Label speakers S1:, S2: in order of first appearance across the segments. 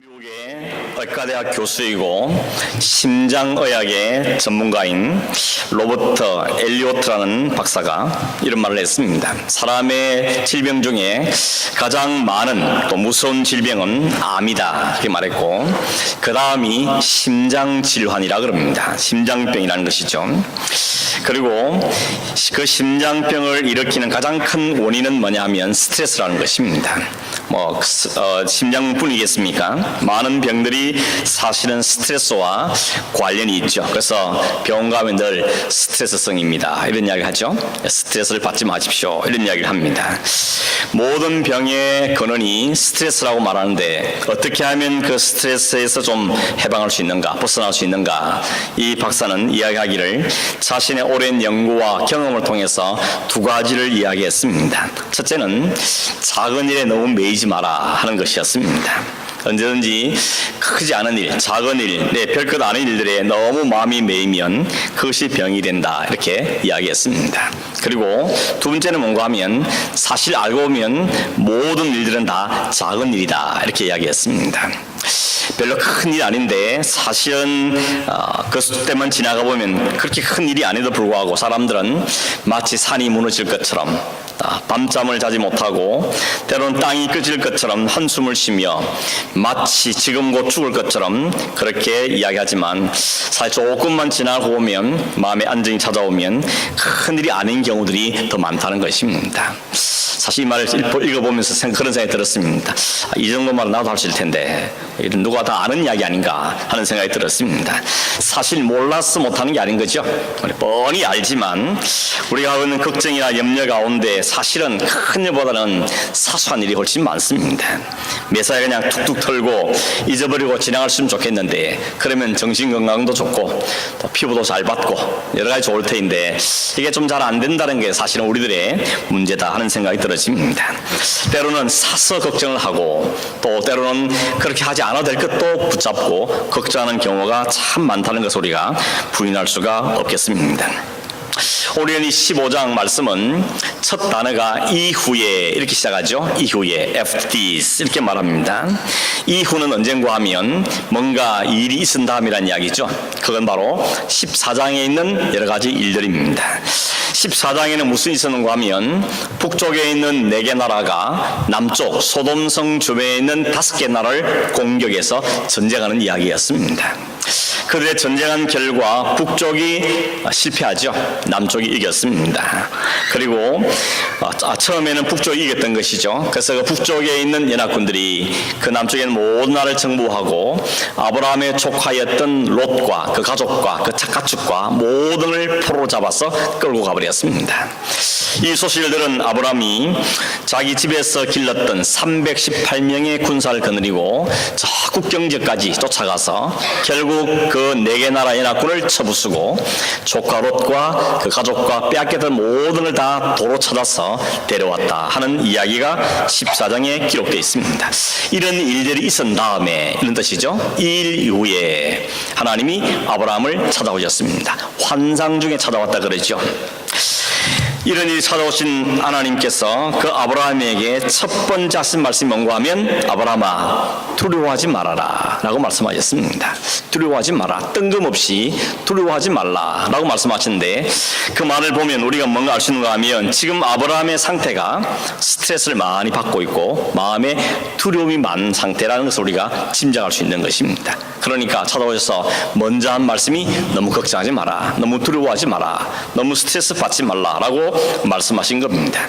S1: 미국의 의과대학 교수이고 심장의학의 전문가인 로버트 엘리오트라는 박사가 이런 말을 했습니다. 사람의 질병 중에 가장 많은 또 무서운 질병은 암이다 이렇게 말했고, 그 다음이 심장질환이라 그럽니다. 심장병이라는 것이죠. 그리고 그 심장병을 일으키는 가장 큰 원인은 뭐냐 하면 스트레스라는 것입니다. 심장뿐이겠습니까? 많은 병들이 사실은 스트레스와 관련이 있죠. 그래서 병원 가면 늘 스트레스성입니다 이런 이야기를 하죠. 스트레스를 받지 마십시오 이런 이야기를 합니다. 모든 병의 근원이 스트레스라고 말하는데 어떻게 하면 그 스트레스에서 좀 해방할 수 있는가, 벗어날 수 있는가, 이 박사는 이야기하기를 자신의 오랜 연구와 경험을 통해서 두 가지를 이야기했습니다. 첫째는 작은 일에 너무 매이지 마라 하는 것이었습니다. 언제든지 크지 않은 일, 작은 일, 별것 아닌 일들에 너무 마음이 매이면 그것이 병이 된다 이렇게 이야기했습니다. 그리고 두 번째는 뭔가 하면 사실 알고 보면 모든 일들은 다 작은 일이다 이렇게 이야기했습니다. 별로 큰 일이 아닌데 사실은 그 때만 지나가 보면 그렇게 큰 일이 아니도 불구하고 사람들은 마치 산이 무너질 것처럼, 밤잠을 자지 못하고 때로는 땅이 끄질 것처럼 한숨을 쉬며 마치 지금 곧 죽을 것처럼 그렇게 이야기하지만 사실 조금만 지나고 보면 마음의 안정이 찾아오면 큰일이 아닌 경우들이 더 많다는 것입니다. 사실 이 말을 읽어보면서 그런 생각이 들었습니다. 이 정도 말은 나도 할 수 있을 텐데 누가 다 아는 이야기 아닌가 하는 생각이 들었습니다. 사실 몰라서 못하는 게 아닌 거죠. 뻔히 알지만 우리가 하고 있는 걱정이나 염려 가운데 사실은 큰 일보다는 사소한 일이 훨씬 많습니다. 매사에 그냥 툭툭 털고 잊어버리고 지나갔으면 좋겠는데, 그러면 정신건강도 좋고 또 피부도 잘 받고 여러 가지 좋을 테인데 이게 좀 잘 안 된다는 게 사실은 우리들의 문제다 하는 생각이 들어집니다. 때로는 사서 걱정을 하고 또 때로는 그렇게 하지 않아도 될 것도 붙잡고 걱정하는 경우가 참 많다는 것을 우리가 부인할 수가 없겠습니다. 오늘 이 15장 말씀은 첫 단어가 이후에 이렇게 시작하죠. 이후에 after this 이렇게 말합니다. 이후는 언젠가 하면 뭔가 일이 있은 다음이라는 이야기죠. 그건 바로 14장에 있는 여러 가지 일들입니다. 14장에는 무슨 있었는가 하면 북쪽에 있는 4개 나라가 남쪽 소돔성 주변에 있는 5개 나라를 공격해서 전쟁하는 이야기였습니다. 그들의 전쟁한 결과 북쪽이 실패하죠. 남쪽이 이겼습니다. 그리고 처음에는 북쪽이 이겼던 것이죠. 그래서 그 북쪽에 있는 연합군들이 그 남쪽에 있는 모든 나라를 정복하고 아브라함의 조카였던 롯과 그 가족과 그 착가축과 모든을 포로로 잡아서 끌고 가버렸습니다. 이 소식을 들은 아브라함이 자기 집에서 길렀던 318명의 군사를 거느리고 저 국경지까지 쫓아가서 결국 그 4개 나라 연합군을 쳐부수고 조카 롯과 그 가족과 빼앗겼던 모든 걸 다 도로 찾아서 데려왔다 하는 이야기가 14장에 기록되어 있습니다. 이런 일들이 있은 다음에 이런 뜻이죠. 이 일 이후에 하나님이 아브라함을 찾아오셨습니다. 환상 중에 찾아왔다 그러죠. 이런 일이 찾아오신 하나님께서 그 아브라함에게 첫 번째 하신 말씀이 뭔가 하면 아브라함아 두려워하지 말아라 라고 말씀하셨습니다. 두려워하지 마라, 뜬금없이 두려워하지 말라 라고 말씀하셨는데, 그 말을 보면 우리가 뭔가 알 수 있는가 하면 지금 아브라함의 상태가 스트레스를 많이 받고 있고 마음에 두려움이 많은 상태라는 것을 우리가 짐작할 수 있는 것입니다. 그러니까 찾아오셔서 먼저 한 말씀이 너무 걱정하지 마라, 너무 두려워하지 마라, 너무 스트레스 받지 말라 라고 말씀하신 겁니다.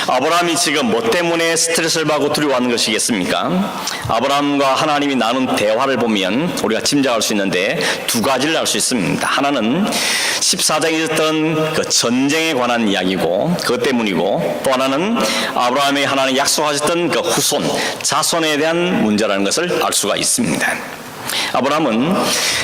S1: 아브라함이 지금 뭐 때문에 스트레스를 받고 두려워하는 것이겠습니까? 아브라함과 하나님이 나눈 대화를 보면 우리가 짐작할 수 있는데 두 가지를 알 수 있습니다. 하나는 14장에 있었던 그 전쟁에 관한 이야기고 그것 때문이고, 또 하나는 아브라함이 하나님 약속하셨던 그 후손, 자손에 대한 문제라는 것을 알 수가 있습니다. 아브라함은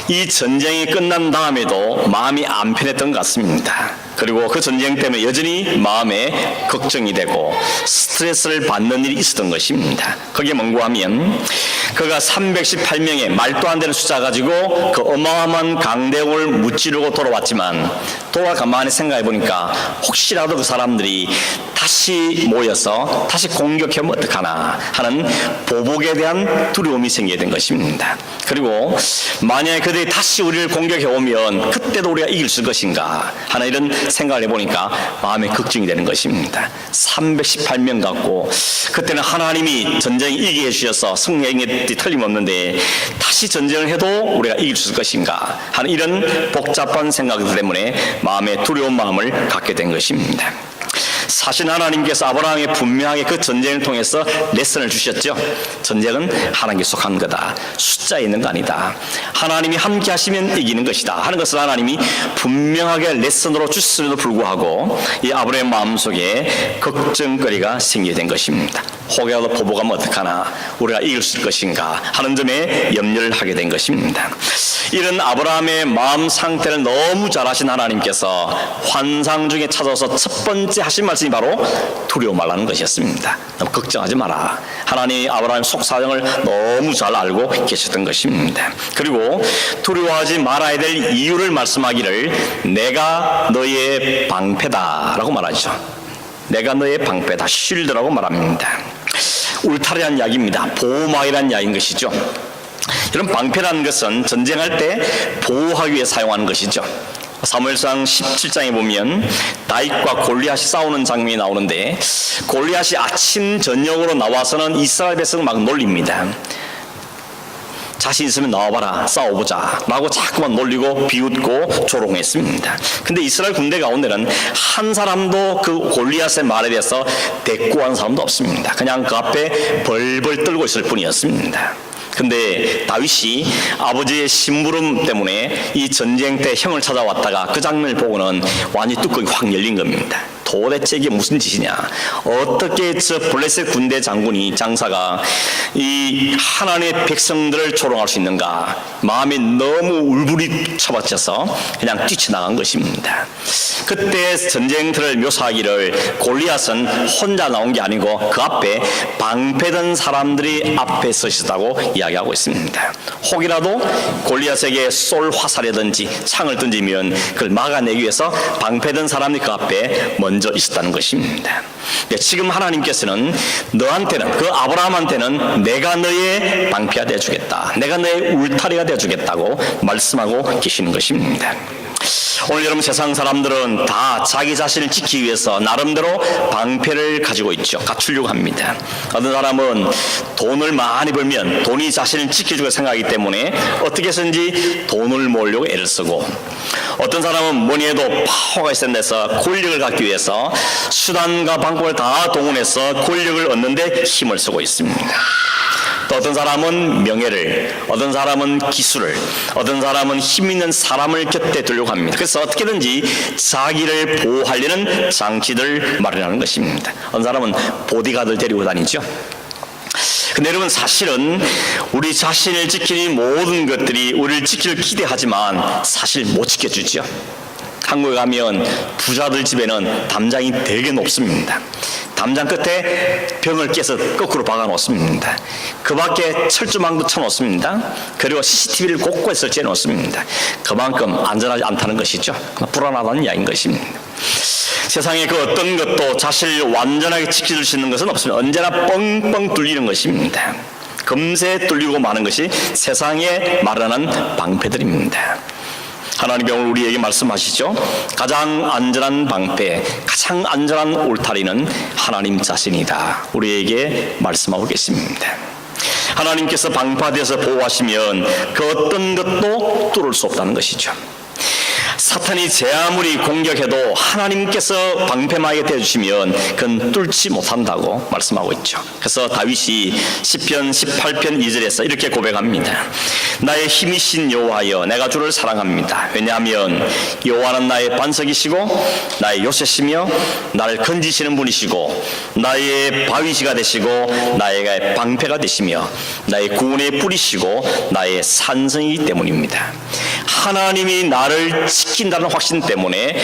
S1: 이 전쟁이 끝난 다음에도 마음이 안 편했던 것 같습니다. 그리고 그 전쟁 때문에 여전히 마음에 걱정이 되고 스트레스를 받는 일이 있었던 것입니다. 그게 뭔고 하면 그가 318명의 말도 안 되는 숫자 가지고 그 어마어마한 강대국을 무찌르고 돌아왔지만 가만히 생각해 보니까 혹시라도 그 사람들이 다시 모여서 다시 공격하면 어떡하나 하는 보복에 대한 두려움이 생기게 된 것입니다. 그리고 만약에 그들이 다시 우리를 공격해 오면 그때도 우리가 이길 수 있을 것인가 하는 이런 생각을 해보니까 마음에 걱정이 되는 것입니다. 318명 갖고 그때는 하나님이 전쟁 이기게 해주셔서 승리에 틀림없는데 다시 전쟁을 해도 우리가 이길 수 있을 것인가 하는 이런 복잡한 생각들 때문에 마음에 두려운 마음을 갖게 된 것입니다. 사실 하나님께서 아브라함에게 분명하게 그 전쟁을 통해서 레슨을 주셨죠. 전쟁은 하나님께 속한 거다. 숫자에 있는 거 아니다. 하나님이 함께 하시면 이기는 것이다 하는 것을 하나님이 분명하게 레슨으로 주셨음에도 불구하고 이 아브라함의 마음속에 걱정거리가 생기게 된 것입니다. 혹여라도 보복하면 어떡하나 우리가 이길 수 있을 것인가 하는 점에 염려를 하게 된 것입니다. 이런 아브라함의 마음 상태를 너무 잘 아신 하나님께서 환상 중에 찾아와서 첫 번째 하신 말씀이 바로 두려워 말라는 것이었습니다. 너무 걱정하지 마라. 하나님이 아브라함의 속사정을 너무 잘 알고 계셨던 것입니다. 그리고 두려워하지 말아야 될 이유를 말씀하기를 내가 너의 방패다 라고 말하죠. 내가 너의 방패다, 쉴드라고 말합니다. 울타리란 이야기입니다. 보호막이란 이야기인 것이죠. 이런 방패라는 것은 전쟁할 때 보호하기 위해 사용하는 것이죠. 사무엘상 17장에 보면 다윗과 골리앗이 싸우는 장면이 나오는데 골리앗이 아침 저녁으로 나와서는 이스라엘 백성을 막 놀립니다. 자신 있으면 나와봐라, 싸워보자 라고 자꾸만 놀리고 비웃고 조롱했습니다. 근데 이스라엘 군대 가운데는 한 사람도 그 골리앗의 말에 대해서 대꾸한 사람도 없습니다. 그냥 그 앞에 벌벌 떨고 있을 뿐이었습니다. 근데 다윗이 아버지의 심부름 때문에 이 전쟁 때 형을 찾아왔다가 그 장면을 보고는 완전히 뚜껑이 확 열린 겁니다. 도대체 이게 무슨 짓이냐? 어떻게 저 블레셋 군대 장사가 이 하나님의 백성들을 조롱할 수 있는가? 마음이 너무 울분이 쳐받쳐서 그냥 뛰쳐나간 것입니다. 그때 전쟁터를 묘사하기를 골리앗은 혼자 나온 게 아니고 그 앞에 방패든 사람들이 앞에 서 있었다고 이야기하고 있습니다. 혹이라도 골리앗에게 쏠 화살이든지 창을 던지면 그걸 막아내기 위해서 방패든 사람들이 그 앞에 먼저 있었다는 것입니다. 지금 하나님께서는 너한테는, 그 아브라함한테는 내가 너의 방패가 되어주겠다, 내가 너의 울타리가 되어주겠다고 말씀하고 계시는 것입니다. 오늘 여러분, 세상 사람들은 다 자기 자신을 지키기 위해서 나름대로 방패를 가지고 있죠. 갖추려고 합니다. 어떤 사람은 돈을 많이 벌면 돈이 자신을 지켜주고 생각하기 때문에 어떻게 해서든지 돈을 모으려고 애를 쓰고, 어떤 사람은 뭐니 해도 파워가 있는 데서 권력을 갖기 위해서 수단과 방법을 다 동원해서 권력을 얻는데 힘을 쓰고 있습니다. 또 어떤 사람은 명예를, 어떤 사람은 기술을, 어떤 사람은 힘 있는 사람을 곁에 두려고 합니다. 그래서 어떻게든지 자기를 보호하려는 장치들을 마련하는 것입니다. 어떤 사람은 보디가드를 데리고 다니죠. 근데 여러분, 사실은 우리 자신을 지키는 모든 것들이 우리를 지키기를 기대하지만 사실 못 지켜주죠. 한국에 가면 부자들 집에는 담장이 되게 높습니다. 담장 끝에 병을 깨서 거꾸로 박아 놓습니다. 그 밖에 철조망도 쳐 놓습니다. 그리고 CCTV를 곳곳에 설치해 놓습니다. 그만큼 안전하지 않다는 것이죠. 불안하다는 이야기인 것입니다. 세상에 그 어떤 것도 자신을 완전하게 지켜줄 수 있는 것은 없습니다. 언제나 뻥뻥 뚫리는 것입니다. 금세 뚫리고 마는 것이 세상에 마련한 방패들입니다. 하나님이 오늘 우리에게 말씀하시죠. 가장 안전한 방패, 가장 안전한 울타리는 하나님 자신이다. 우리에게 말씀하고 계십니다. 하나님께서 방파되어서 보호하시면 그 어떤 것도 뚫을 수 없다는 것이죠. 사탄이 제 아무리 공격해도 하나님께서 방패막이 되어주시면 그건 뚫지 못한다고 말씀하고 있죠. 그래서 다윗이 시편 18편 2절에서 이렇게 고백합니다. 나의 힘이신 여호와여, 내가 주를 사랑합니다. 왜냐하면 여호와는 나의 반석이시고 나의 요새시며 나를 건지시는 분이시고 나의 바위시가 되시고 나의 방패가 되시며 나의 구원의 뿌리시고 나의 산성이기 때문입니다. 하나님이 나를 지킨다는 확신 때문에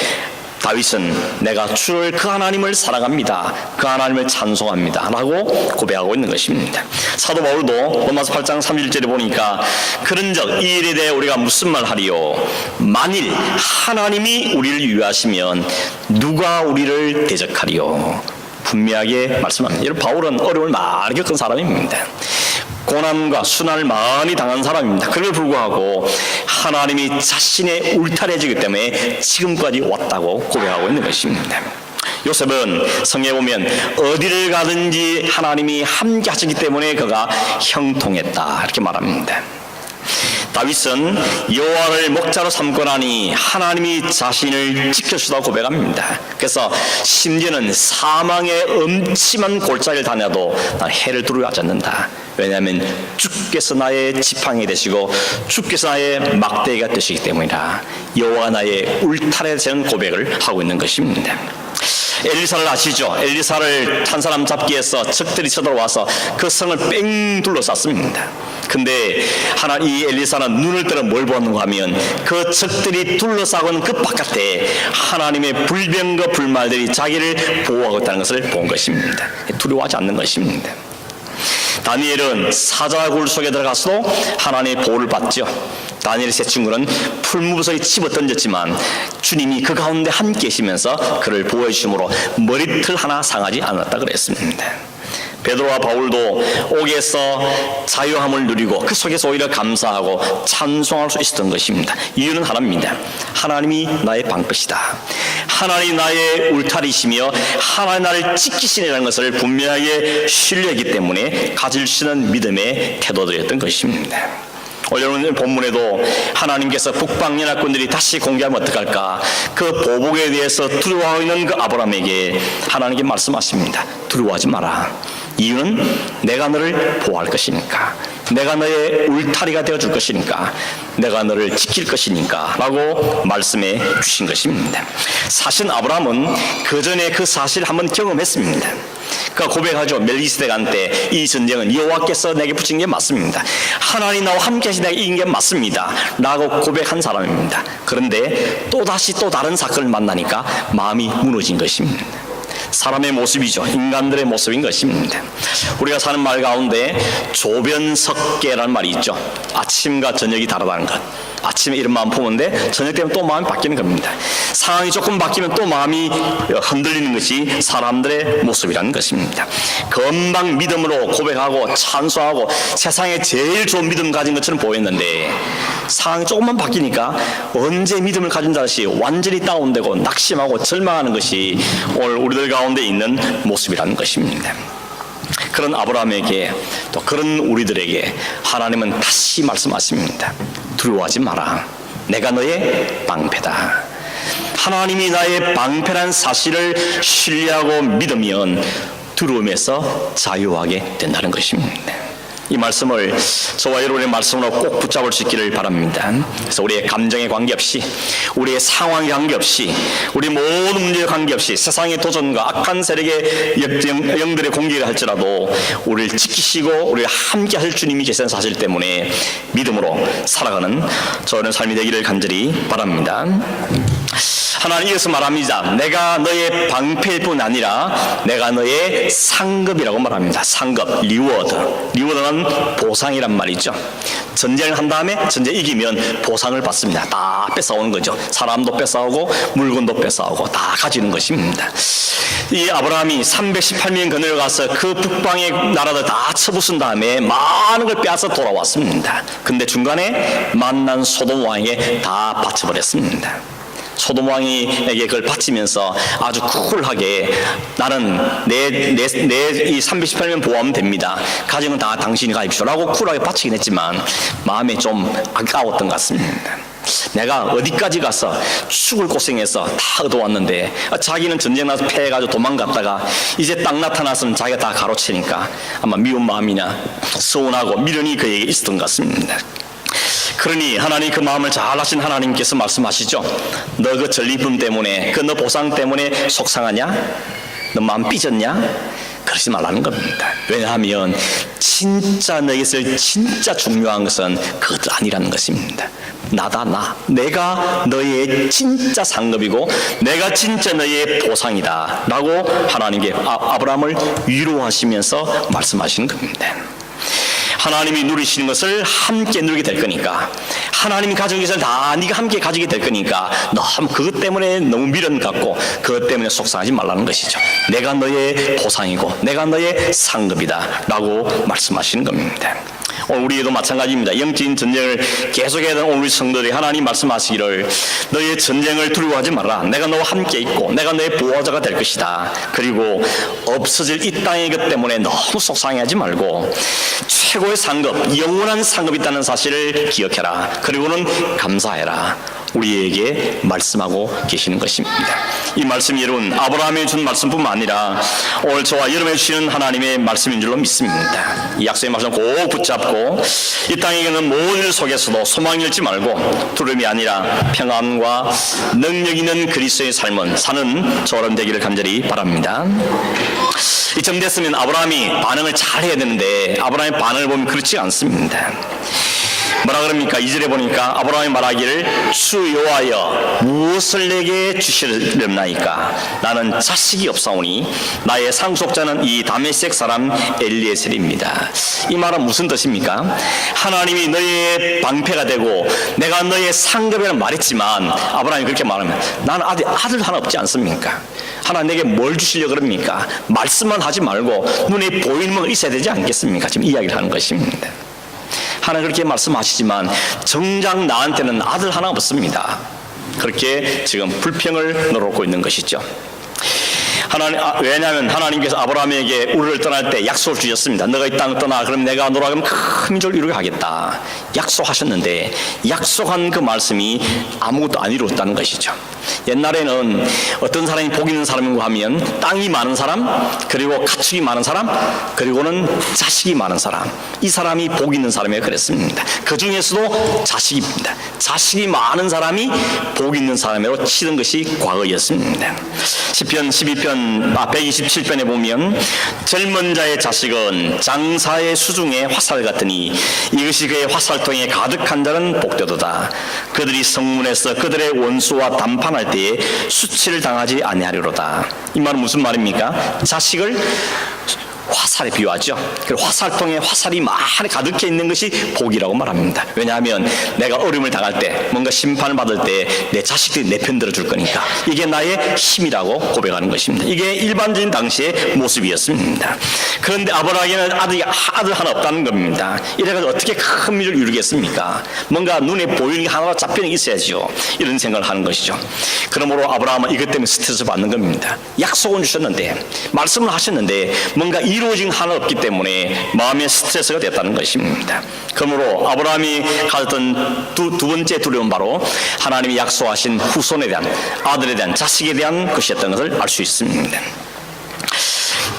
S1: 다윗은 내가 주를 그 하나님을 사랑합니다. 그 하나님을 찬송합니다. 라고 고백하고 있는 것입니다. 사도 바울도 로마서 8장 31절에 보니까 그런즉 이 일에 대해 우리가 무슨 말 하리요? 만일 하나님이 우리를 위하시면 누가 우리를 대적하리요? 분명하게 말씀합니다. 여러분, 바울은 어려움을 많이 겪은 사람입니다. 고난과 순환을 많이 당한 사람입니다. 그럼에도 불구하고 하나님이 자신의 울타리이기 때문에 지금까지 왔다고 고백하고 있는 것입니다. 요셉은 성경에 보면 어디를 가든지 하나님이 함께 하시기 때문에 그가 형통했다 이렇게 말합니다. 다윗은 여호와를 목자로 삼고 나니 하나님이 자신을 지켜주다고 고백합니다. 그래서 심지어는 사망의 음침한 골짜기를 다녀도 난 해를 두려워하지 않는다. 왜냐하면 주께서 나의 지팡이 되시고 주께서 나의 막대기가 되시기 때문이라. 여호와가 나의 울타리에 되는 고백을 하고 있는 것입니다. 엘리사를 아시죠? 엘리사를 한 사람 잡기 위해서 적들이 쳐들어와서 그 성을 뺑 둘러쌌습니다. 근데 이 엘리사는 눈을 뜨러 뭘 보는가 하면 그 적들이 둘러싸고 있는 그 바깥에 하나님의 불병과 불말들이 자기를 보호하고 있다는 것을 본 것입니다. 두려워하지 않는 것입니다. 다니엘은 사자굴 속에 들어가서도 하나님의 보호를 받죠. 다니엘의 세 친구는 풀무부서에 집어 던졌지만 주님이 그 가운데 함께 계시면서 그를 보호해 주심으로 머리털 하나 상하지 않았다 그랬습니다. 베드로와 바울도 옥에서 자유함을 누리고 그 속에서 오히려 감사하고 찬송할 수 있었던 것입니다. 이유는 하나입니다. 하나님이 나의 방패시다. 하나님이 나의 울타리시며 하나님 나를 지키시라는 것을 분명하게 신뢰했기 때문에 가질 수 있는 믿음의 태도들이었던 것입니다. 오늘 본문에도 하나님께서 북방 연합군들이 다시 공개하면 어떡할까? 그 보복에 대해서 두려워하고 있는 그 아브라함에게 하나님께 말씀하십니다. 두려워하지 마라. 이유는 내가 너를 보호할 것이니까, 내가 너의 울타리가 되어줄 것이니까, 내가 너를 지킬 것이니까 라고 말씀해 주신 것입니다. 사실 아브라함은 그 전에 그 사실을 한번 경험했습니다. 그러니까 고백하죠. 멜기세덱한테 이 전쟁은 여호와께서 내게 붙인 게 맞습니다. 하나님 나와 함께 하시 내가 이긴 게 맞습니다 라고 고백한 사람입니다. 그런데 또다시 또 다른 사건을 만나니까 마음이 무너진 것입니다. 사람의 모습이죠. 인간들의 모습인 것입니다. 우리가 사는 말 가운데 조변석계라는 말이 있죠. 아침과 저녁이 다르다는 것. 아침에 이런 마음 품었는데 저녁 되면 또 마음이 바뀌는 겁니다. 상황이 조금 바뀌면 또 마음이 흔들리는 것이 사람들의 모습이라는 것입니다. 금방 믿음으로 고백하고 찬송하고 세상에 제일 좋은 믿음 가진 것처럼 보였는데 상황이 조금만 바뀌니까 언제 믿음을 가진 자시 완전히 다운되고 낙심하고 절망하는 것이 오늘 우리들 가운데 있는 모습이라는 것입니다. 그런 아브라함에게 또 그런 우리들에게 하나님은 다시 말씀하십니다. 두려워하지 마라. 내가 너의 방패다. 하나님이 나의 방패란 사실을 신뢰하고 믿으면 두려움에서 자유하게 된다는 것입니다. 이 말씀을 저와 여러분의 말씀으로 꼭 붙잡을 수 있기를 바랍니다. 그래서 우리의 감정에 관계없이, 우리의 상황에 관계없이, 우리 모든 문제에 관계없이 세상의 도전과 악한 세력의 영들의 공격을 할지라도 우리를 지키시고 우리를 함께 하실 주님이 계시는 사실 때문에 믿음으로 살아가는 저는 삶이 되기를 간절히 바랍니다. 하나님 이어서 말합니다. 내가 너의 방패일 뿐 아니라 내가 너의 상급이라고 말합니다. 상급, 리워드. 리워드는 보상이란 말이죠. 전쟁을 한 다음에 전쟁 이기면 보상을 받습니다. 다 뺏어오는 거죠. 사람도 뺏어오고 물건도 뺏어오고 다 가지는 것입니다. 이 아브라함이 318년 거느려 가서 그 북방의 나라들 다 쳐부순 다음에 많은 걸 빼앗아 돌아왔습니다. 근데 중간에 만난 소돔 왕에게 다 바쳐버렸습니다. 소돔 왕에게 그걸 바치면서 아주 쿨하게 나는 내 이 318년 보호하면 됩니다. 가정은 다 당신이 가입시오라고 쿨하게 바치긴 했지만 마음에 좀 아까웠던 것 같습니다. 내가 어디까지 가서 죽을 고생해서 다 얻어왔는데 자기는 전쟁 나서 패해가지고 도망갔다가 이제 딱 나타났으면 자기가 다 가로채니까 아마 미운 마음이나 서운하고 미련이 그에게 있었던 것 같습니다. 그러니 하나님 그 마음을 잘 아신 하나님께서 말씀하시죠. 너 그 전리품 때문에 그 너 보상 때문에 속상하냐? 너 마음 삐졌냐? 그러지 말라는 겁니다. 왜냐하면 진짜 너에게서 진짜 중요한 것은 그것들 아니라는 것입니다. 나다 나. 내가 너의 진짜 상급이고 내가 진짜 너의 보상이다 라고 하나님께 아브라함을 위로하시면서 말씀하시는 겁니다. 하나님이 누리시는 것을 함께 누리게 될 거니까, 하나님이 가진 것을 다 네가 함께 가지게 될 거니까 너무 그것 때문에 너무 미련 갖고 그것 때문에 속상하지 말라는 것이죠. 내가 너의 보상이고 내가 너의 상급이다 라고 말씀하시는 겁니다. 오늘 우리에도 마찬가지입니다. 영적인 전쟁을 계속해야 되는 오늘 성도들이 하나님 말씀하시기를 너의 전쟁을 두려워하지 마라. 내가 너와 함께 있고 내가 너의 보호자가 될 것이다. 그리고 없어질 이 땅의 것 때문에 너무 속상해하지 말고 최고의 상급, 영원한 상급이 있다는 사실을 기억해라. 그리고는 감사해라. 우리에게 말씀하고 계시는 것입니다. 이 말씀이 여러분 아브라함이 준 말씀뿐만 아니라 오늘 저와 여러분에게 주시는 하나님의 말씀인 줄로 믿습니다. 이 약속의 말씀 꼭 붙잡고 이 땅에 있는 모든 일 속에서도 소망을 잃지 말고 두려움이 아니라 평안과 능력 있는 그리스도의 삶은 사는 저런 되기를 간절히 바랍니다. 이쯤 됐으면 아브라함이 반응을 잘 해야 되는데 아브라함의 반응을 보면 그렇지 않습니다. 뭐라 그럽니까? 2절에 보니까 아브라함이 말하기를 주 여호와여 무엇을 내게 주시렵나이까? 나는 자식이 없사오니 나의 상속자는 이 다메섹 사람 엘리에셀입니다. 이 말은 무슨 뜻입니까? 하나님이 너의 방패가 되고 내가 너의 상급이라는 말했지만 아브라함이 그렇게 말하면 나는 아들 하나 없지 않습니까? 하나님 내게 뭘 주시려고 그럽니까? 말씀만 하지 말고 눈에 보이는 건 있어야 되지 않겠습니까? 지금 이야기를 하는 것입니다. 하나님 그렇게 말씀하시지만 정작 나한테는 아들 하나 없습니다. 그렇게 지금 불평을 늘어놓고 있는 것이죠. 왜냐하면 하나님께서 아브라함에게 우리를 떠날 때 약속을 주셨습니다. 너가 이 땅을 떠나 그럼 내가 너로 하여금 큰 민족을 이루게 하겠다 약속하셨는데 약속한 그 말씀이 아무것도 안 이루었다는 것이죠. 옛날에는 어떤 사람이 복 있는 사람인고 하면 땅이 많은 사람, 그리고 가축이 많은 사람, 그리고는 자식이 많은 사람, 이 사람이 복 있는 사람이라고 그랬습니다. 그 중에서도 자식입니다. 자식이 많은 사람이 복 있는 사람으로 치는 것이 과거였습니다. 시편 127편에 보면 젊은 자의 자식은 장사의 수중의 화살 같으니 이것이 그의 화살통에 가득한 자는 복되도다. 그들이 성문에서 그들의 원수와 담판할 때에 수치를 당하지 아니하리로다. 이 말은 무슨 말입니까? 자식을 화살에 비유하죠. 그 화살통에 화살이 많이 가득해 있는 것이 복이라고 말합니다. 왜냐하면 내가 어려움을 당할 때, 뭔가 심판을 받을 때 내 자식들이 내 편 들어줄 거니까 이게 나의 힘이라고 고백하는 것입니다. 이게 일반적인 당시의 모습이었습니다. 그런데 아브라함에게는 아들 하나 없다는 겁니다. 이래가지고 어떻게 큰 민족을 이루겠습니까? 뭔가 눈에 보이는 게 하나로 잡히는 게 있어야죠. 이런 생각을 하는 것이죠. 그러므로 아브라함은 이것 때문에 스트레스 받는 겁니다. 약속은 주셨는데, 말씀을 하셨는데 뭔가 이루어진 하나 없기 때문에 마음의 스트레스가 됐다는 것입니다. 그러므로 아브라함이 가졌던 두 번째 두려움은 바로 하나님이 약속하신 후손에 대한, 아들에 대한, 자식에 대한 것이었던 것을 알 수 있습니다.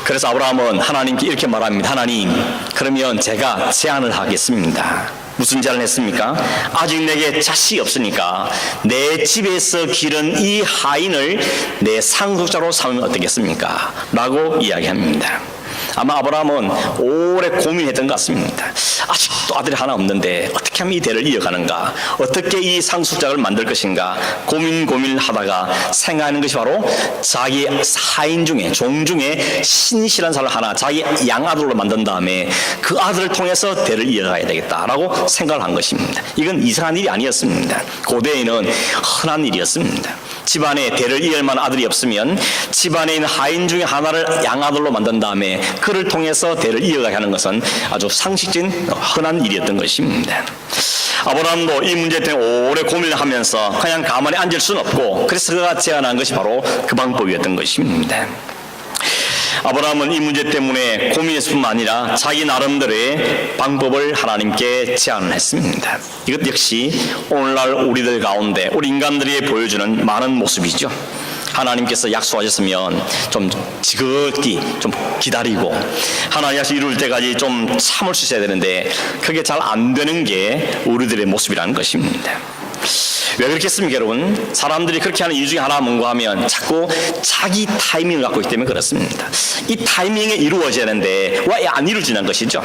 S1: 그래서 아브라함은 하나님께 이렇게 말합니다. 하나님, 그러면 제가 제안을 하겠습니다. 무슨 제안을 했습니까? 아직 내게 자식이 없으니까 내 집에서 기른 이 하인을 내 상속자로 삼으면 어떻겠습니까? 라고 이야기합니다. 아마 아브라함은 오래 고민했던 것 같습니다. 아직도 아들이 하나 없는데 어떻게 하면 이 대를 이어가는가, 어떻게 이 상속자를 만들 것인가 고민을 하다가 생각하는 것이 바로 자기 하인 중에, 종 중에 신실한 사람을 하나 자기 양아들로 만든 다음에 그 아들을 통해서 대를 이어가야 되겠다라고 생각을 한 것입니다. 이건 이상한 일이 아니었습니다. 고대에는 흔한 일이었습니다. 집안에 대를 이을 만한 아들이 없으면 집안에 있는 하인 중에 하나를 양아들로 만든 다음에 그를 통해서 대를 이어가게 하는 것은 아주 상식적인 흔한 일이었던 것입니다. 아브라함도 이 문제 때문에 오래 고민을 하면서 그냥 가만히 앉을 수는 없고, 그래서 그가 제안한 것이 바로 그 방법이었던 것입니다. 아브라함은 이 문제 때문에 고민했을 뿐만 아니라 자기 나름대로의 방법을 하나님께 제안을 했습니다. 이것 역시 오늘날 우리들 가운데 우리 인간들이 보여주는 많은 모습이죠. 하나님께서 약속하셨으면 좀 지긋히 좀 기다리고 하나님 약속 이룰 때까지 좀 참을 수 있어야 되는데 그게 잘 안 되는 게 우리들의 모습이라는 것입니다. 왜 그렇겠습니까, 여러분? 사람들이 그렇게 하는 이유 중에 하나가 뭔가 하면 자꾸 자기 타이밍을 갖고 있기 때문에 그렇습니다. 이 타이밍에 이루어져야 하는데 왜 안 이루어지는 것이죠?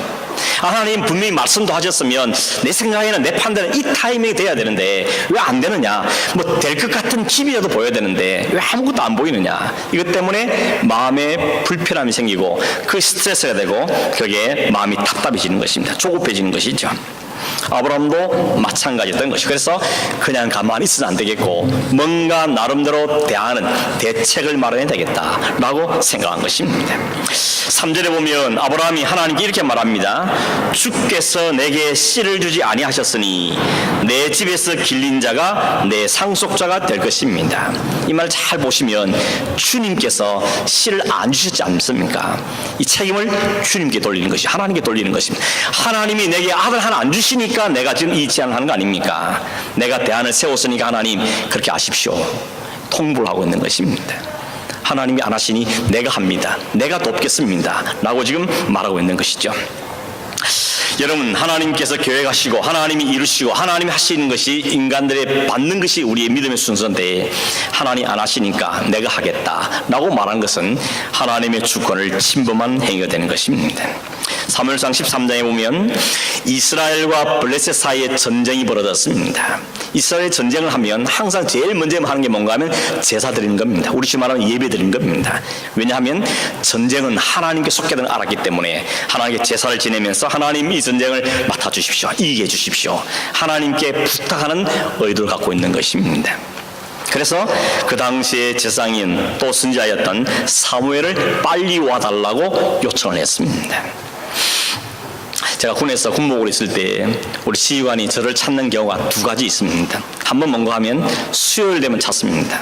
S1: 하나님 분명히 말씀도 하셨으면 내 생각에는 내 판단은 이 타이밍이 돼야 되는데 왜 안 되느냐? 뭐 될 것 같은 기미라도 보여야 되는데 왜 아무것도 안 보이느냐? 이것 때문에 마음에 불편함이 생기고 그 스트레스가 되고 그게 마음이 답답해지는 것입니다. 조급해지는 것이죠. 아브라함도 마찬가지였던 것이. 그래서 그냥 가만히 있으면 안 되겠고 뭔가 나름대로 대하는 대책을 마련해야 되겠다라고 생각한 것입니다. 3절에 보면 아브라함이 하나님께 이렇게 말합니다. 주께서 내게 씨를 주지 아니하셨으니 내 집에서 길린 자가 내 상속자가 될 것입니다. 이 말 잘 보시면 주님께서 씨를 안 주셨지 않습니까? 이 책임을 주님께 돌리는 것이, 하나님께 돌리는 것입니다. 하나님이 내게 아들 하나 안 주시니까 내가 지금 이 제안을 하는 거 아닙니까? 내가 대안을 세웠으니까 하나님 그렇게 아십시오. 통보를 하고 있는 것입니다. 하나님이 안 하시니 내가 합니다. 내가 돕겠습니다. 라고 지금 말하고 있는 것이죠. 여러분, 하나님께서 계획하시고 하나님이 이루시고 하나님이 하시는 것이 인간들의 받는 것이 우리의 믿음의 순서인데 하나님 안 하시니까 내가 하겠다라고 말한 것은 하나님의 주권을 침범한 행위가 되는 것입니다. 사무엘상 13장에 보면 이스라엘과 블레셋 사이에 전쟁이 벌어졌습니다. 이스라엘 전쟁을 하면 항상 제일 먼저 하는 게 뭔가 하면 제사 드리는 겁니다. 우리식 말하면 예배 드리는 겁니다. 왜냐하면 전쟁은 하나님께 속게 되는 알았기 때문에 하나님께 제사를 지내면서 하나님 이 전쟁을 맡아주십시오. 이기게 해주십시오. 하나님께 부탁하는 의도를 갖고 있는 것입니다. 그래서 그 당시에 제사장인 또 선지자였던 사무엘을 빨리 와달라고 요청을 했습니다. 제가 군에서 군목으로 있을 때 우리 지휘관이 저를 찾는 경우가 두 가지 있습니다. 한 번 뭔가 하면 수요일 되면 찾습니다.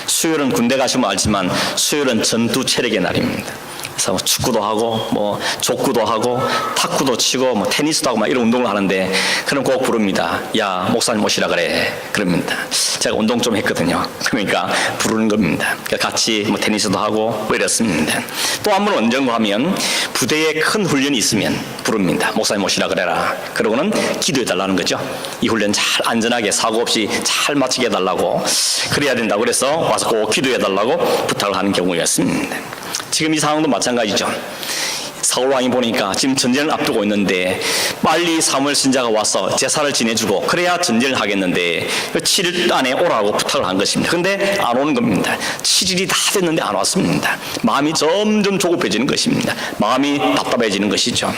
S1: 수요일은 군대 가시면 알지만 수요일은 전투 체력의 날입니다. 그래서 축구도 하고 뭐 족구도 하고 탁구도 치고 뭐 테니스도 하고 막 이런 운동을 하는데 그럼 꼭 부릅니다. 야, 목사님 모시라 그래. 그럽니다. 제가 운동 좀 했거든요. 그러니까 부르는 겁니다. 같이 뭐 테니스도 하고 뭐 이랬습니다. 또 한 번 언젠가 하면 부대에 큰 훈련이 있으면 부릅니다. 목사님 모시라 그래라. 그러고는 기도해 달라는 거죠. 이 훈련 잘 안전하게 사고 없이 잘 마치게 해달라고, 그래야 된다고 그래서 와서 꼭 기도해 달라고 부탁을 하는 경우였습니다. 지금 이 상황도 마찬가지죠. 사울 왕이 보니까 지금 전쟁을 앞두고 있는데 빨리 사무엘 선지자가 와서 제사를 지내주고 그래야 전쟁을 하겠는데 7일 안에 오라고 부탁을 한 것입니다. 그런데 안 오는 겁니다. 7일이 다 됐는데 안 왔습니다. 마음이 점점 조급해지는 것입니다. 마음이 답답해지는 것이죠.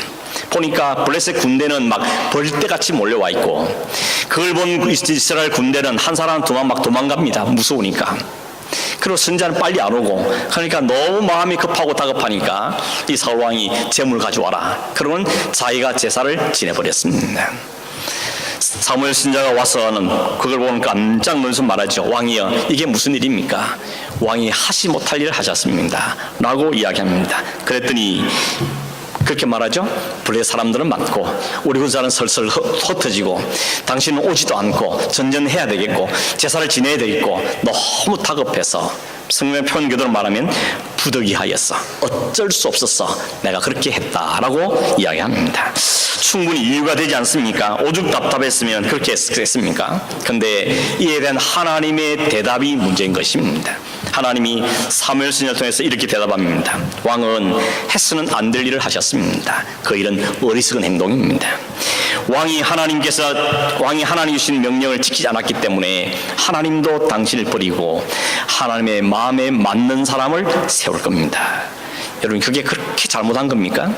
S1: 보니까 블레셋 군대는 막 벌떼같이 몰려와 있고 그걸 본 이스라엘 군대는 한 사람 두 명 막 도망갑니다. 무서우니까. 그리고 선지자는 빨리 안 오고, 그러니까 너무 마음이 급하고 다급하니까 이 사울 왕이 제물 가져와라. 그러면 자기가 제사를 지내버렸습니다. 사무엘 선지자가 와서는 그걸 보면 깜짝 놀라서 말하죠. 왕이여, 이게 무슨 일입니까? 왕이 하시 못할 일을 하셨습니다. 라고 이야기합니다. 그랬더니 그렇게 말하죠. 블레셋 사람들은 많고 우리 군사는 설설 흩어지고 당신은 오지도 않고 전쟁해야 되겠고 제사를 지내야 되겠고 너무 다급해서 성경의 표현 그대로 말하면 부득이하였어. 어쩔 수 없었어. 내가 그렇게 했다라고 이야기합니다. 충분히 이유가 되지 않습니까? 오죽 답답했으면 그렇게 했겠습니까? 그런데 이에 대한 하나님의 대답이 문제인 것입니다. 하나님이 사무엘 선지자를 통해서 이렇게 대답합니다. 왕은 해서는 안 될 일을 하셨습니다. 그 일은 어리석은 행동입니다. 왕이 하나님 주신 명령을 지키지 않았기 때문에 하나님도 당신을 버리고 하나님의 마음에 맞는 사람을 세울 겁니다. 여러분, 그게 그렇게 잘못한 겁니까?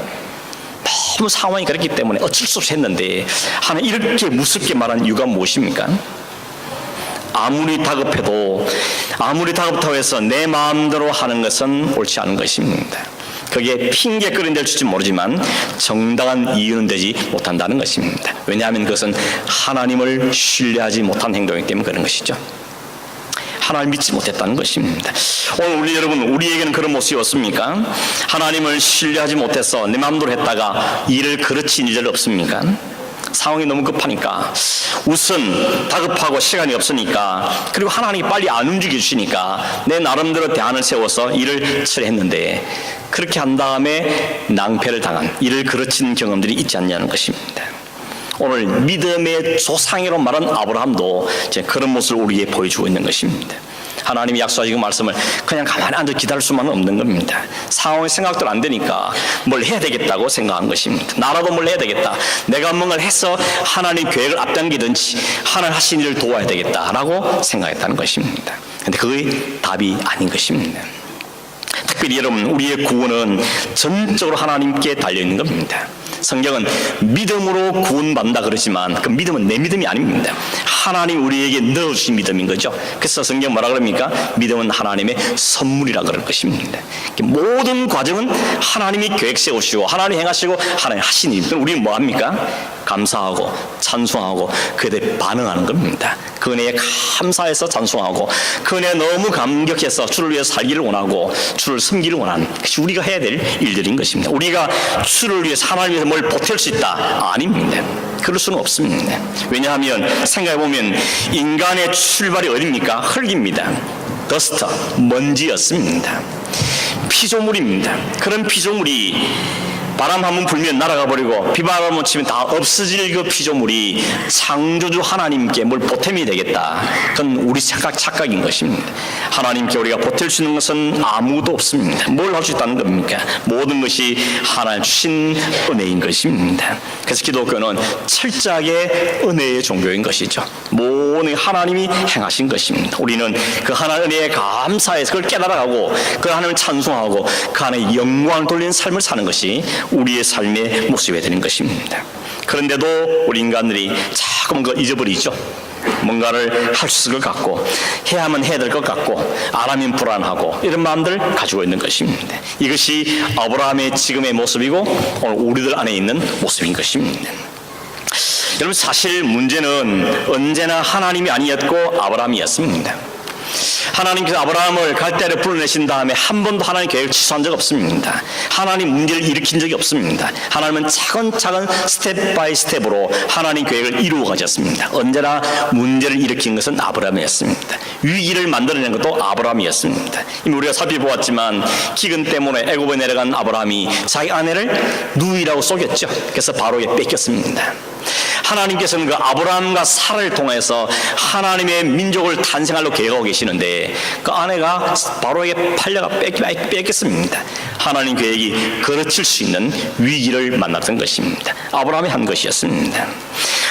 S1: 너무 상황이 그렇기 때문에 어쩔 수 없이 했는데 하나님 이렇게 무섭게 말한 이유가 무엇입니까? 아무리 다급해도 아무리 다급하다고 해서 내 마음대로 하는 것은 옳지 않은 것입니다. 그게 핑계거리는 데를 줄지 모르지만 정당한 이유는 되지 못한다는 것입니다. 왜냐하면 그것은 하나님을 신뢰하지 못한 행동이기 때문에 그런 것이죠. 하나님을 믿지 못했다는 것입니다. 오늘 우리에게는 그런 모습이 없습니까? 하나님을 신뢰하지 못해서 내 마음대로 했다가 일을 그르친 일이 없습니까? 상황이 너무 급하니까, 우선 다급하고 시간이 없으니까, 그리고 하나님이 빨리 안 움직여 주시니까 내 나름대로 대안을 세워서 일을 처리했는데 그렇게 한 다음에 낭패를 당한, 일을 그르친 경험들이 있지 않냐는 것입니다. 오늘 믿음의 조상이로 말한 아브라함도 이제 그런 모습을 우리에게 보여주고 있는 것입니다. 하나님이 약속하신 그 말씀을 그냥 가만히 앉아 기다릴 수만은 없는 겁니다. 상황이 생각도 안 되니까 뭘 해야 되겠다고 생각한 것입니다. 나라도 뭘 해야 되겠다. 내가 뭔가를 해서 하나님 계획을 앞당기든지 하나님 하신 일을 도와야 되겠다라고 생각했다는 것입니다. 그런데 그게 답이 아닌 것입니다. 특별히 여러분, 우리의 구원은 전적으로 하나님께 달려있는 겁니다. 성경은 믿음으로 구원받는다 그러지만 그 믿음은 내 믿음이 아닙니다. 하나님 우리에게 넣어주신 믿음인 거죠. 그래서 성경 뭐라 그럽니까? 믿음은 하나님의 선물이라 그럴 것입니다. 모든 과정은 하나님이 계획 세우시고 하나님 행하시고 하나님 하신 일. 우리는 뭐합니까? 감사하고 찬송하고 그에 대해 반응하는 겁니다. 그 은혜에 감사해서 찬송하고 그 은혜에 너무 감격해서 주를 위해 살기를 원하고 주를 섬기를 원하는 것이 우리가 해야 될 일들인 것입니다. 우리가 주를 위해서 하나님 위해서 뭘 보탤 수 있다? 아닙니다. 그럴 수는 없습니다. 왜냐하면 생각해보면 인간의 출발이 어디입니까? 흙입니다. 더스트, 먼지였습니다. 피조물입니다. 그런 피조물이 바람 한번 불면 날아가 버리고 비바람 한번 치면 다 없어질 그 피조물이 창조주 하나님께 뭘 보탬이 되겠다. 그건 우리 착각인 것입니다. 하나님께 우리가 보탤 수 있는 것은 아무도 없습니다. 뭘 할 수 있다는 겁니까? 모든 것이 하나님 주신 은혜인 것입니다. 그래서 기독교는 철저하게 은혜의 종교인 것이죠. 모든 하나님이 행하신 것입니다. 우리는 그 하나님 은혜에 감사해서 그걸 깨달아가고 그 하나님을 찬송하고 그 안에 영광을 돌리는 삶을 사는 것이 우리의 삶의 모습이 되는 것입니다. 그런데도 우리 인간들이 자꾸 그걸 잊어버리죠. 뭔가를 할 수 있을 것 같고 해야만 해야 될 것 같고 안 하면 불안하고 이런 마음들 가지고 있는 것입니다. 이것이 아브라함의 지금의 모습이고 오늘 우리들 안에 있는 모습인 것입니다. 여러분, 사실 문제는 언제나 하나님이 아니었고 아브라함이었습니다. 하나님께서 아브라함을 갈대아를 불러내신 다음에 한 번도 하나님 계획을 취소한 적 없습니다. 하나님 문제를 일으킨 적이 없습니다. 하나님은 차근차근 스텝 바이 스텝으로 하나님 계획을 이루어 가셨습니다. 언제나 문제를 일으킨 것은 아브라함이었습니다. 위기를 만들어낸 것도 아브라함이었습니다. 이미 우리가 살펴보았지만 기근 때문에 애굽에 내려간 아브라함이 자기 아내를 누이라고 속였죠. 그래서 바로에게 뺏겼습니다. 하나님께서는 그 아브라함과 사라를 통해서 하나님의 민족을 탄생하려고 계획하고 계시는데 그 아내가 바로에게 팔려가 뺏겼습니다. 하나님 계획이 거칠 수 있는 위기를 만났던 것입니다. 아브라함이 한 것이었습니다.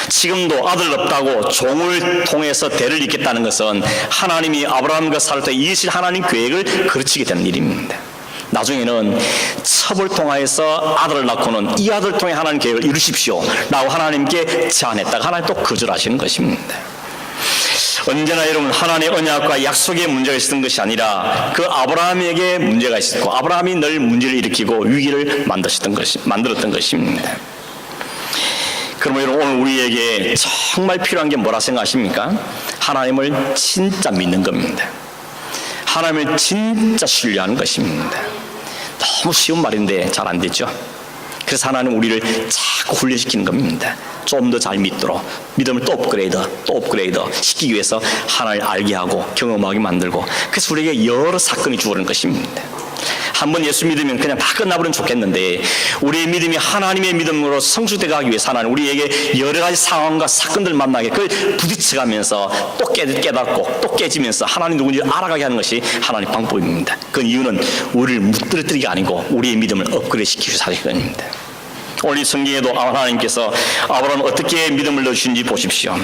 S1: 지금도 아들 없다고 종을 통해서 대를 잇겠다는 것은 하나님이 아브라함과 사라를 통해 이으실 하나님 계획을 거치게 되는 일입니다. 나중에는 첩을 통하여서 아들을 낳고는 이 아들을 통해 하나님 계획을 이루십시오 라고 하나님께 제안했다가 하나님 또 거절하시는 것입니다. 언제나 여러분, 하나님의 언약과 약속에 문제가 있었던 것이 아니라 그 아브라함에게 문제가 있었고 아브라함이 늘 문제를 일으키고 위기를 만들었던 것입니다. 그러면 여러분, 오늘 우리에게 정말 필요한 게 뭐라 생각하십니까? 하나님을 진짜 믿는 겁니다. 하나님을 진짜 신뢰하는 것입니다. 너무 쉬운 말인데 잘 안 되죠. 그래서 하나님 우리를 자꾸 훈련시키는 겁니다. 좀 더 잘 믿도록 믿음을 또 업그레이드 시키기 위해서 하나님을 알게 하고 경험하게 만들고, 그래서 우리에게 여러 사건이 주어지는 것입니다. 한번 예수 믿으면 그냥 다 끝나버리면 좋겠는데 우리의 믿음이 하나님의 믿음으로 성숙되게 하기 위해서 하나님 우리에게 여러 가지 상황과 사건들 만나게 그걸 부딪혀가면서 또 깨닫고 또 깨지면서 하나님 누군지 알아가게 하는 것이 하나님의 방법입니다. 그 이유는 우리를 무너뜨리기가 아니고 우리의 믿음을 업그레이드 시키기 위해서 하는 겁니다. 오늘 이 성경에도 하나님께서 아브라함을 어떻게 믿음을 넣어주신지 보십시오.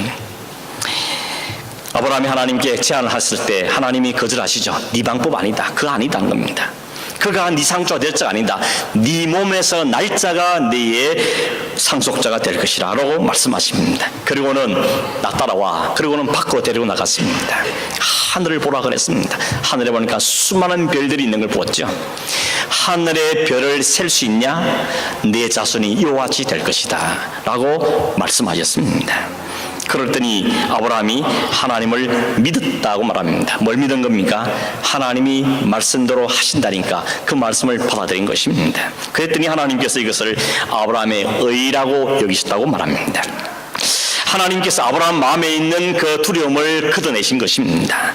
S1: 아브라함이 하나님께 제안을 했을 때 하나님이 거절하시죠. 네 방법 아니다. 그거 아니다는 겁니다. 그가 네 상조가 될 자가 아니다. 네 몸에서 날짜가 네의 상속자가 될 것이라 라고 말씀하십니다. 그리고는 나 따라와. 그리고는 밖으로 데리고 나갔습니다. 하늘을 보라 그랬습니다. 하늘에 보니까 수많은 별들이 있는 걸 보았죠. 하늘의 별을 셀 수 있냐? 네 자손이 이와 같이 될 것이다 라고 말씀하셨습니다. 그랬더니 아브라함이 하나님을 믿었다고 말합니다. 뭘 믿은 겁니까? 하나님이 말씀대로 하신다니까 그 말씀을 받아들인 것입니다. 그랬더니 하나님께서 이것을 아브라함의 의라고 여기셨다고 말합니다. 하나님께서 아브라함 마음에 있는 그 두려움을 걷어내신 것입니다.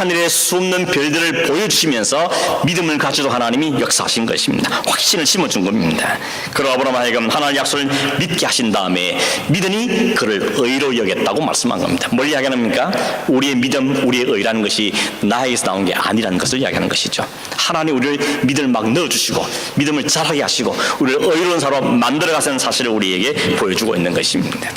S1: 하늘의 수없는 별들을 보여주시면서 믿음을 가지도록 하나님이 역사하신 것입니다. 확신을 심어준 겁니다. 그러 아브라함 하여금 하나님의 약속을 믿게 하신 다음에 믿으니 그를 의로 여겼다고 말씀한 겁니다. 뭘 이야기합니까? 우리의 믿음, 우리의 의라는 것이 나에게서 나온 게 아니라는 것을 이야기하는 것이죠. 하나님 우리를 믿음을 막 넣어주시고 믿음을 자라게 하시고 우리를 의로운 사람으로 만들어가시는 사실을 우리에게 보여주고 있는 것입니다.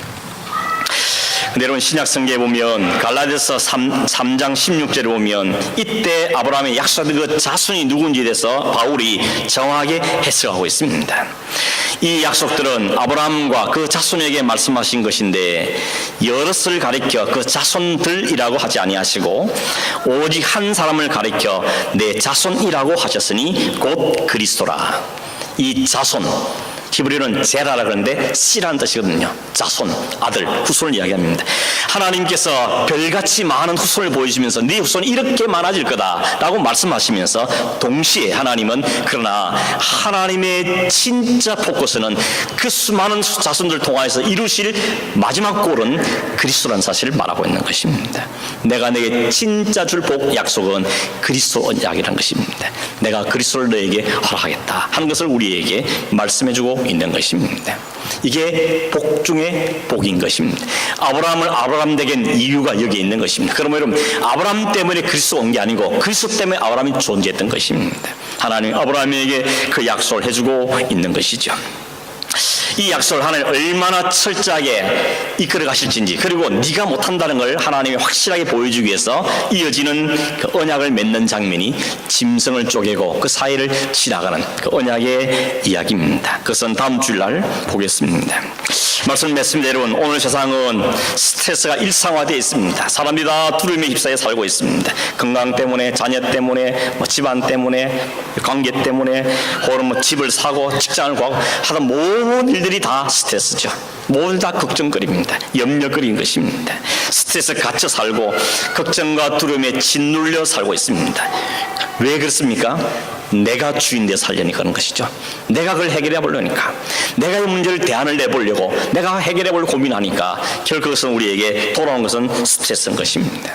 S1: 근데 여러분 신약성경에 보면 갈라디아서 3장 16절에 보면 이때 아브라함의 약속된 그 자손이 누군지에 대해서 바울이 정확하게 해석하고 있습니다. 이 약속들은 아브라함과 그 자손에게 말씀하신 것인데 여럿을 가리켜 그 자손들이라고 하지 아니하시고 오직 한 사람을 가리켜 내 자손이라고 하셨으니 곧 그리스도라. 이 자손 히브리어는 제라라 그러는데 씨라는 뜻이거든요. 자손, 아들, 후손을 이야기합니다. 하나님께서 별같이 많은 후손을 보여주면서 네 후손이 이렇게 많아질 거다라고 말씀하시면서 동시에 하나님은 그러나 하나님의 진짜 포커스는 그 수많은 자손들 통하여서 이루실 마지막 골은 그리스도라는 사실을 말하고 있는 것입니다. 내가 내게 진짜 줄 복 약속은 그리스도 언약이라는 것입니다. 내가 그리스도를 너에게 허락하겠다 하는 것을 우리에게 말씀해주고 있는 것입니다. 이게 복 중에 복인 것입니다. 아브라함을 아브라함 되게 한 이유가 여기에 있는 것입니다. 그러면 여러분 아브라함 때문에 그리스도가 온 게 아니고 그리스도 때문에 아브라함이 존재했던 것입니다. 하나님 아브라함에게 그 약속을 해주고 있는 것이죠. 이 약속을 하나님 얼마나 철저하게 이끌어 가실지 그리고 네가 못한다는 걸 하나님이 확실하게 보여주기 위해서 이어지는 그 언약을 맺는 장면이 짐승을 쪼개고 그 사이를 지나가는 그 언약의 이야기입니다. 그것은 다음 주일날 보겠습니다. 말씀 맺습니다. 여러분 오늘 세상은 스트레스가 일상화되어 있습니다. 사람들이 다 두려움에 휩싸여 살고 있습니다. 건강 때문에 자녀 때문에 집안 때문에 관계 때문에 혹은 집을 사고 직장을 구하고 하던 모든 일들이 다 스트레스죠. 모두 다 걱정거리입니다. 염려거리인 것입니다. 스트레스에 갇혀 살고 걱정과 두려움에 짓눌려 살고 있습니다. 왜 그렇습니까? 내가 주인되어 살려니까 그런 것이죠. 내가 그걸 해결해 보려니까, 내가 이 문제를 대안을 내보려고 내가 해결해 볼 고민하니까 결국 그것은 우리에게 돌아온 것은 스트레스인 것입니다.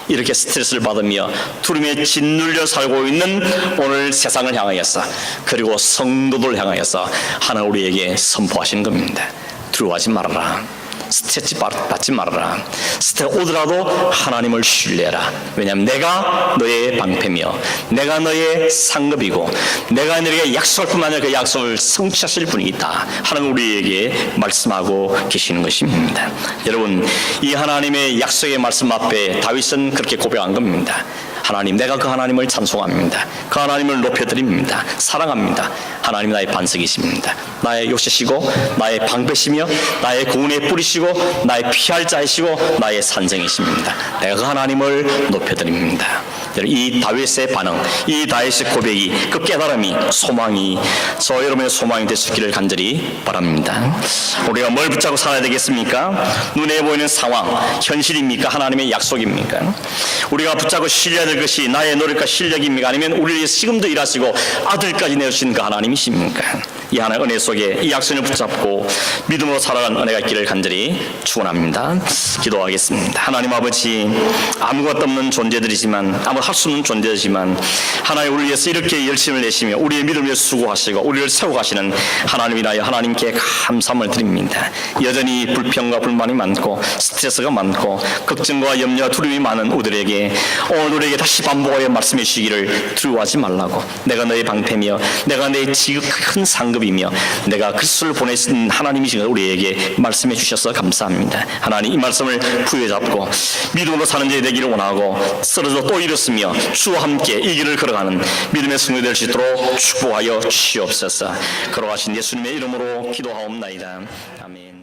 S1: 이렇게 스트레스를 받으며 두려움에 짓눌려 살고 있는 오늘 세상을 향하여서 그리고 성도들 향하여서 하나님 우리에게 선포하시는 겁니다. 두려워하지 말아라. 스트레스 받지 말아라. 스트레스 오더라도 하나님을 신뢰해라. 왜냐하면 내가 너의 방패며 내가 너의 상급이고 내가 너에게 약속할 뿐만 아니라 그 약속을 성취하실 분이 있다 하나님 우리에게 말씀하고 계시는 것입니다. 여러분 이 하나님의 약속의 말씀 앞에 다윗은 그렇게 고백한 겁니다. 하나님 내가 그 하나님을 찬송합니다. 그 하나님을 높여드립니다. 사랑합니다. 하나님 나의 반석이십니다. 나의 요새시고 나의 방패시며 나의 구원의 뿌리시고 나의 피할 자이시고 나의 산성이십니다. 내가 그 하나님을 높여드립니다. 이 다윗의 반응, 이 다윗의 고백이 그 깨달음이 소망이 저 여러분의 소망이 될 수 있기를 간절히 바랍니다. 우리가 뭘 붙잡고 살아야 되겠습니까? 눈에 보이는 상황, 현실입니까? 하나님의 약속입니까? 우리가 붙잡고 신뢰해야 될 것이 나의 노력과 실력입니까? 아니면 우리를 위해서 지금도 일하시고 아들까지 내주신 그 하나님이십니까? 이 하나의 은혜 속에 이 약속을 붙잡고 믿음으로 살아가는 은혜가 있기를 간절히 축원합니다. 기도하겠습니다. 하나님 아버지, 아무것도 없는 존재들이지만 아무 할 수 없는 존재지만 하나님 우리를 위해서 이렇게 열심을 내시며 우리의 믿음을 위해서 수고하시고 우리를 세워가시는 하나님이라여 하나님께 감사함을 드립니다. 여전히 불평과 불만이 많고 스트레스가 많고 걱정과 염려와 두려움이 많은 우리들에게 오늘 우리에게 다시 반복하여 말씀해 주시기를 두려워하지 말라고, 내가 너의 방패며 내가 너의 지극한 상급이며 내가 그리스도를 보내신 하나님이신 것을 우리에게 말씀해 주셔서 감사합니다. 하나님 이 말씀을 부여잡고 믿음으로 사는 자이 되기를 원하고 쓰러져 또 일었으며 주와 함께 이 길을 걸어가는 믿음의 승리 될 수 있도록 축복하여 주시옵소서. 걸어가신 예수님의 이름으로 기도하옵나이다. 아멘.